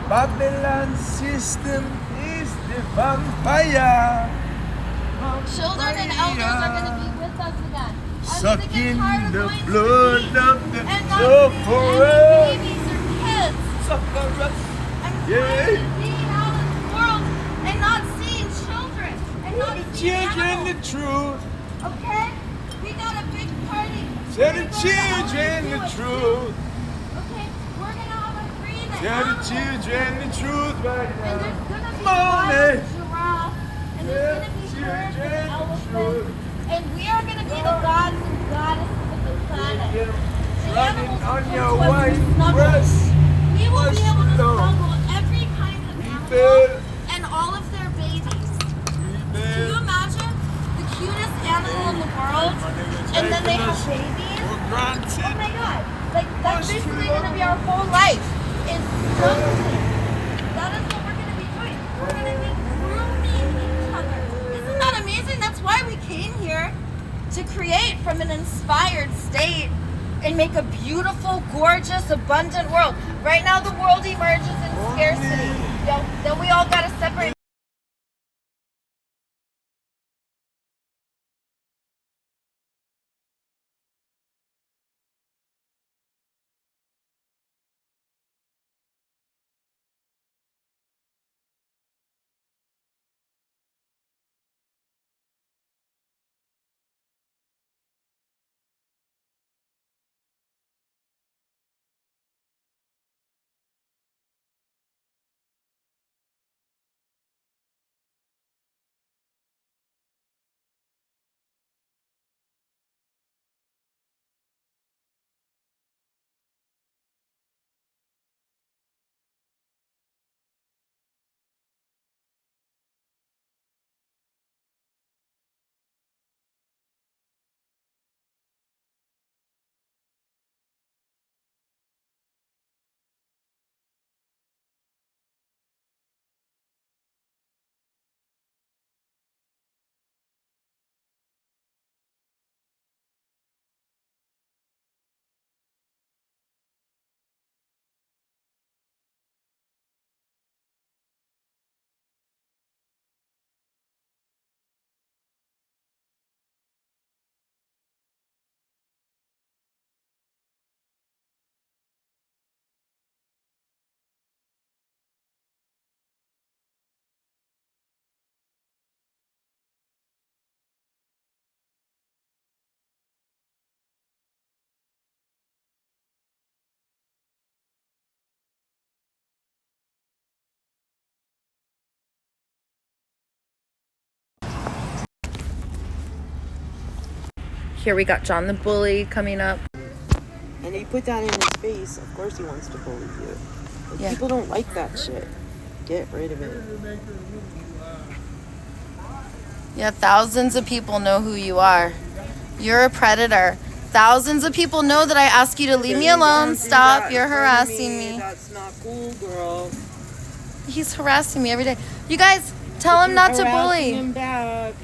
Babylon system is the vampire. Children and elders are going to be with us again. Sucking the blood of the sufferer. Babies or kids. Sufferer. I'm tired of being out in the world and not seeing children. And not the seeing children animals. the truth. Okay? We got a big party. Tell the children the truth. Okay? We're going to have a free the Tell the animals. children the truth right And now. there's going to be Morning. a giraffe. And there's going to be birds and elephants. And we are going to be the gods and goddesses of the planet. The Running animals on will your come to us white and snuggle. breast. We will be able to Slow. snuggle every kind of animal People. and all of their babies. Can you imagine the cutest animal in the world and then they have babies? Oh my god. Like that's basically going to be our whole life is snuggling. That is what we're going to be doing. We're going to be grooming each other. Isn't that amazing? That's why we came here to create from an inspired state and make a beautiful, gorgeous, abundant world. Right now the world emerges in scarcity. Then we all got to separate. Here we got John the Bully coming up. And he put that in his face. Of course he wants to bully you. Like, Yeah. people don't like that shit. Get rid of it. Yeah, thousands of people know who you are. You're a predator. Thousands of people know that I ask you to leave me alone. Stop, you're harassing me. That's not cool, girl. He's harassing me every day. You guys, tell him not to bully. Him back.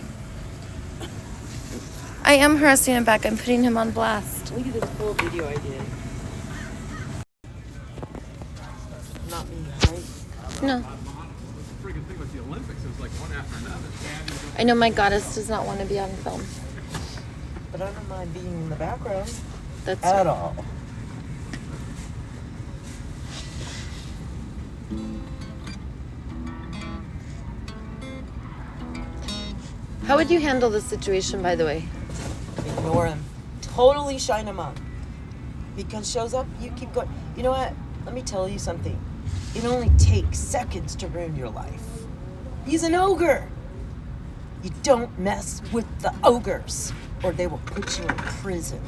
I am harassing him back. I'm putting him on blast. Look at this cool video I did. Not me, right? No. Freaking thing with the Olympics, it was like one after another. I know my goddess does not want to be on film. But I don't mind being in the background. That's At all. How would you handle this situation, by the way? Ignore him. Totally shine him up. He shows up, you keep going. You know what? Let me tell you something. It only takes seconds to ruin your life. He's an ogre. You don't mess with the ogres, or they will put you in prison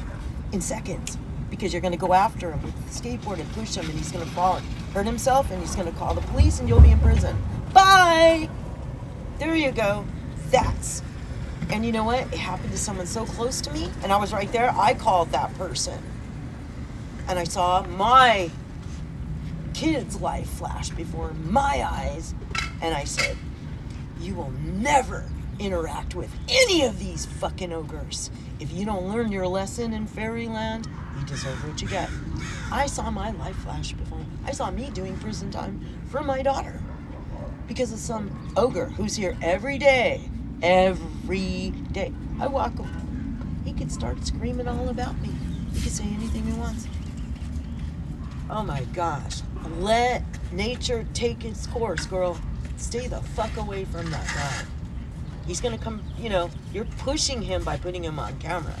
in seconds, because you're going to go after him with the skateboard and push him, and he's going to fall and hurt himself, and he's going to call the police, and you'll be in prison. Bye! There you go. And you know what? It happened to someone so close to me, and I was right there. I called that person, and I saw my kid's life flash before my eyes, and I said, you will never interact with any of these fucking ogres. If you don't learn your lesson in fairyland, You deserve what you get. I saw my life flash before. I saw me doing prison time for my daughter because of some ogre who's here every day. Every day. I walk him. He could start screaming all about me. He could say anything he wants. Oh my gosh. Let nature take its course, girl. Stay the fuck away from that guy. He's gonna come, you're pushing him by putting him on camera.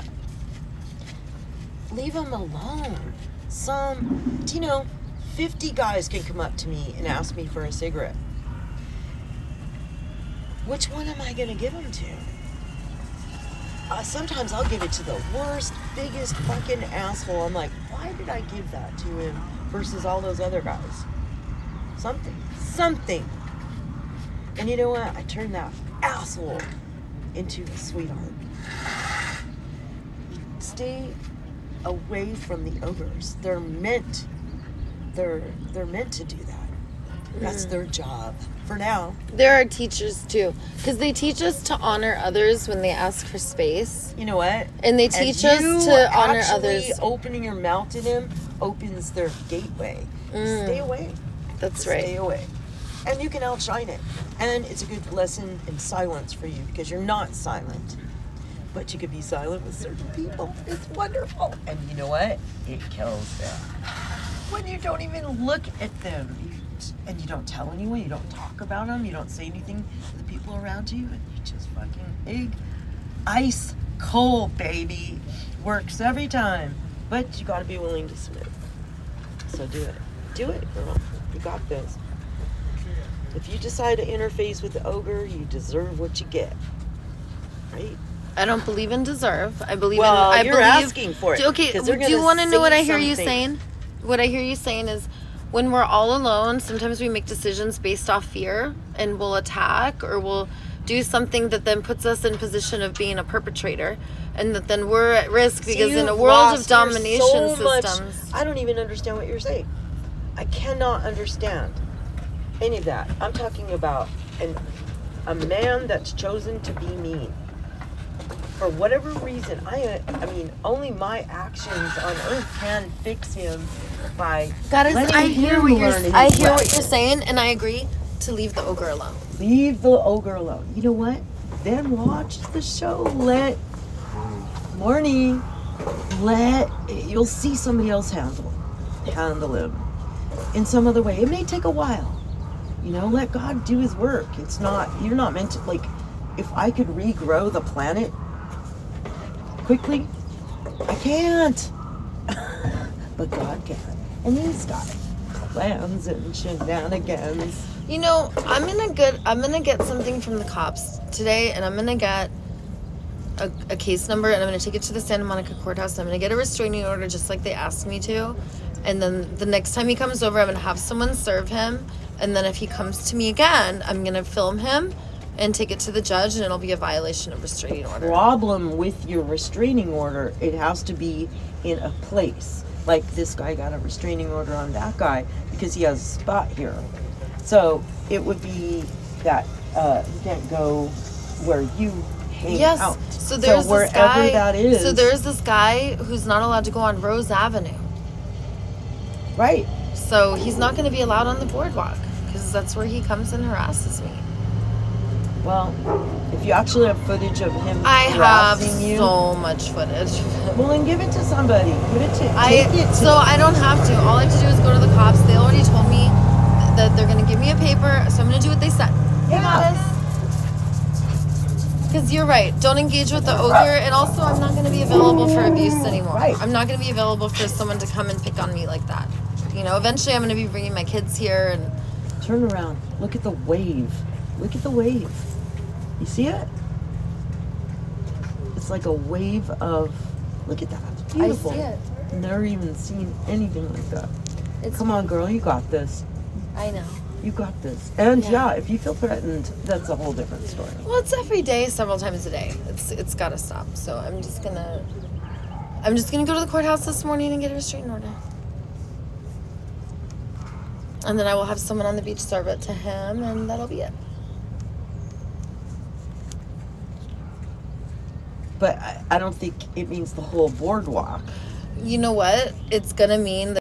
Leave him alone. 50 guys can come up to me and ask me for a cigarette. Which one am I gonna give him to? Sometimes I'll give it to the worst, biggest fucking asshole. I'm like, why did I give that to him versus all those other guys? Something. And you know what? I turned that asshole into a sweetheart. Stay away from the ogres. They're meant to do that. That's their job for now. There are teachers too, because they teach us to honor others when they ask for space. You know what? And they teach us to honor others. Opening your mouth to them opens their gateway. Stay away. That's right. Stay away. And you can outshine it. And it's a good lesson in silence for you because you're not silent. But you could be silent with certain people. It's wonderful. And you know what? It kills them. When you don't even look at them. And you don't tell anyone. You don't talk about them. You don't say anything to the people around you. And you just fucking ice cold, baby. Works every time. But you got to be willing to submit. So do it. Do it, girl. You got this. If you decide to interface with the ogre, you deserve what you get. Right? I don't believe in deserve. I believe you're asking for it. Okay, do you want to know what I hear you saying? What I hear you saying is when we're all alone, sometimes we make decisions based off fear and we'll attack or we'll do something that then puts us in position of being a perpetrator and that then we're at risk because in a world of domination systems. I don't even understand what you're saying. I cannot understand any of that. I'm talking about a man that's chosen to be mean. For whatever reason, I mean, only my actions on earth can fix him by I hear what you're saying, and I agree to leave the ogre alone. Leave the ogre alone. You know what? Then watch the show. You'll see somebody else handle him in some other way. It may take a while. Let God do his work. You're not meant to, if I could regrow the planet quickly, I can't. But God can. And he's got plans and shenanigans. I'm gonna get something from the cops today, and I'm gonna get a case number, and I'm gonna take it to the Santa Monica courthouse. I'm gonna get a restraining order just like they asked me to. And then the next time he comes over, I'm gonna have someone serve him. And then if he comes to me again, I'm gonna film him and take it to the judge, and it'll be a violation of restraining order. Problem with your restraining order, it has to be in a place. Like this guy got a restraining order on that guy because he has a spot here. So it would be that you can't go where you hang out. So there's wherever this guy. That is. So there's this guy who's not allowed to go on Rose Avenue. Right. So he's not going to be allowed on the boardwalk because that's where he comes and harasses me. Well, if you actually have footage of him I have you, so much footage. Well, then give it to somebody. So I don't have to. All I have to do is go to the cops. They already told me that they're going to give me a paper, so I'm going to do what they said. Yeah. Because you're right. Don't engage with the ogre. And also, I'm not going to be available for abuse anymore. Right. I'm not going to be available for someone to come and pick on me like that. Eventually I'm going to be bringing my kids here and... Turn around. Look at the wave. Look at the wave. You see it? It's like a wave of... Look at that. It's beautiful. I see it. Never even seen anything like that. Come on, girl. You got this. I know. You got this. And yeah, if you feel threatened, that's a whole different story. Well, it's every day, several times a day. It's got to stop. So I'm just gonna go to the courthouse this morning and get a restraining order. And then I will have someone on the beach serve it to him, and that'll be it. But I don't think it means the whole boardwalk. you know what? It's gonna mean that